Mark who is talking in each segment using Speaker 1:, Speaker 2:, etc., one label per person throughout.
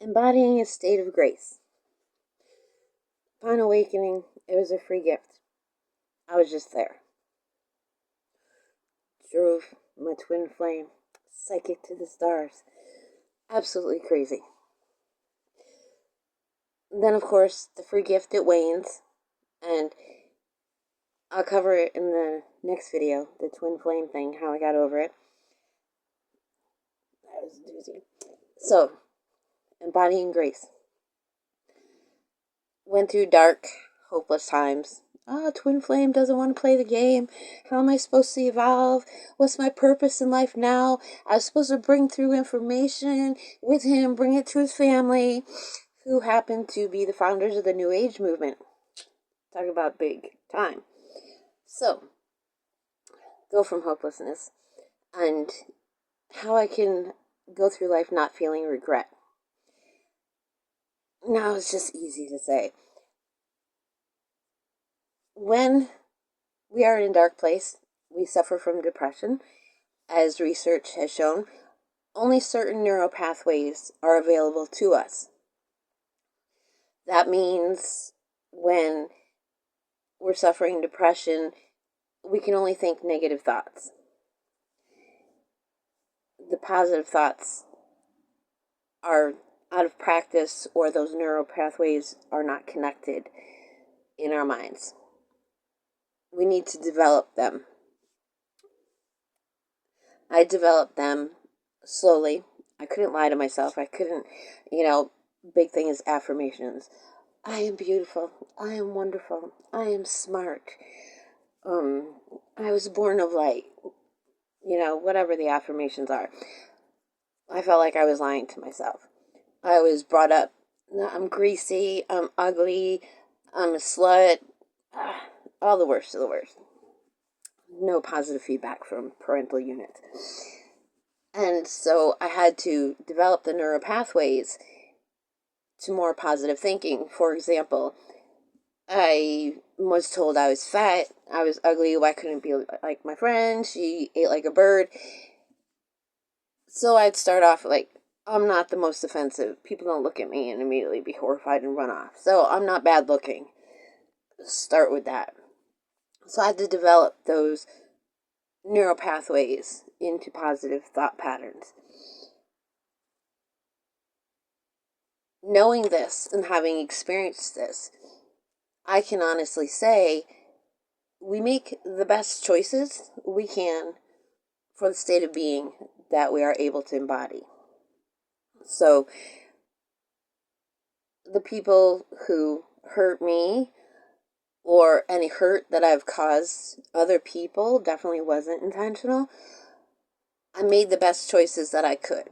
Speaker 1: Embodying a state of grace. Upon awakening, it was a free gift. I was just there. Drove my twin flame, psychic to the stars. Absolutely crazy. Then, of course, the free gift, it wanes. And I'll cover it in the next video, the twin flame thing, how I got over it. That was a doozy. So, embodying grace. Went through dark, hopeless times. Twin flame doesn't want to play the game. How am I supposed to evolve? What's my purpose in life now? I was supposed to bring through information with him, bring it to his family, who happened to be the founders of the New Age movement. Talk about big time. So, go from hopelessness and how I can go through life not feeling regret. Now it's just easy to say. When we are in a dark place, we suffer from depression. As research has shown, only certain neural pathways are available to us. That means when we're suffering depression, we can only think negative thoughts. The positive thoughts are out of practice, or those neural pathways are not connected in our minds. We need to develop them. I developed them slowly. I couldn't lie to myself. I couldn't, big thing is affirmations. I am beautiful. I am wonderful. I am smart. I was born of light. Whatever the affirmations are. I felt like I was lying to myself. I was brought up, I'm greasy, I'm ugly, I'm a slut. All the worst of the worst. No positive feedback from parental unit. And so I had to develop the neural pathways to more positive thinking. For example, I was told I was fat, I was ugly, why couldn't be like my friend? She ate like a bird. So I'd start off like, I'm not the most offensive. People don't look at me and immediately be horrified and run off. So I'm not bad looking. Start with that. So I had to develop those neural pathways into positive thought patterns. Knowing this and having experienced this, I can honestly say we make the best choices we can for the state of being that we are able to embody. So the people who hurt me or any hurt that I've caused other people definitely wasn't intentional. I made the best choices that I could.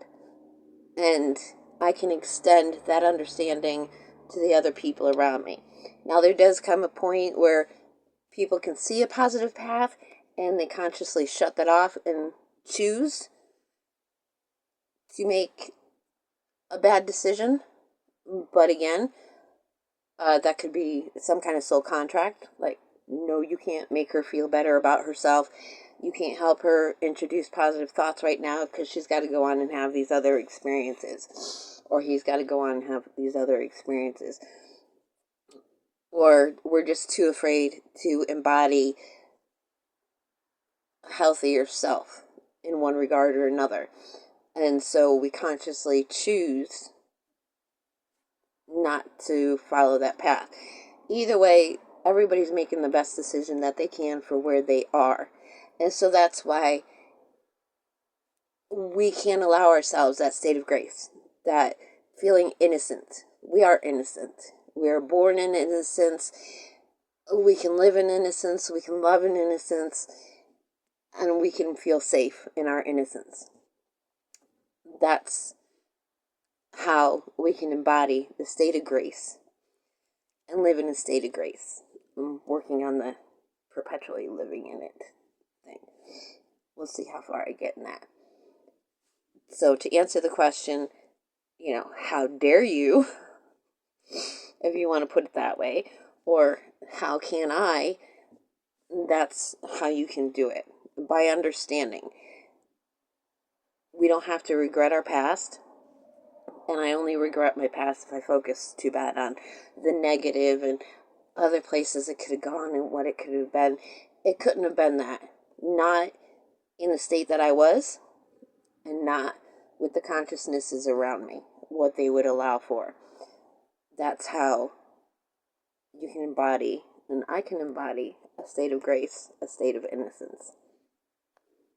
Speaker 1: And I can extend that understanding to the other people around me. Now, there does come a point where people can see a positive path and they consciously shut that off and choose to make a bad decision. But again, that could be some kind of soul contract. Like, no, you can't make her feel better about herself. You can't help her introduce positive thoughts right now because she's got to go on and have these other experiences. Or he's got to go on and have these other experiences. Or we're just too afraid to embody a healthier self in one regard or another. And so we consciously choose not to follow that path. Either way, everybody's making the best decision that they can for where they are. And so that's why we can't allow ourselves that state of grace, that feeling innocent. We are innocent. We are born in innocence. We can live in innocence. We can love in innocence. And we can feel safe in our innocence. That's how we can embody the state of grace and live in a state of grace. I'm working on the perpetually living in it thing. We'll see how far I get in that. So to answer the question, how dare you, if you want to put it that way, or how can I, that's how you can do it. By understanding. We don't have to regret our past. And I only regret my past if I focus too bad on the negative and other places it could have gone and what it could have been. It couldn't have been that. Not in the state that I was, and not with the consciousnesses around me, what they would allow for. That's how you can embody, and I can embody, a state of grace, a state of innocence.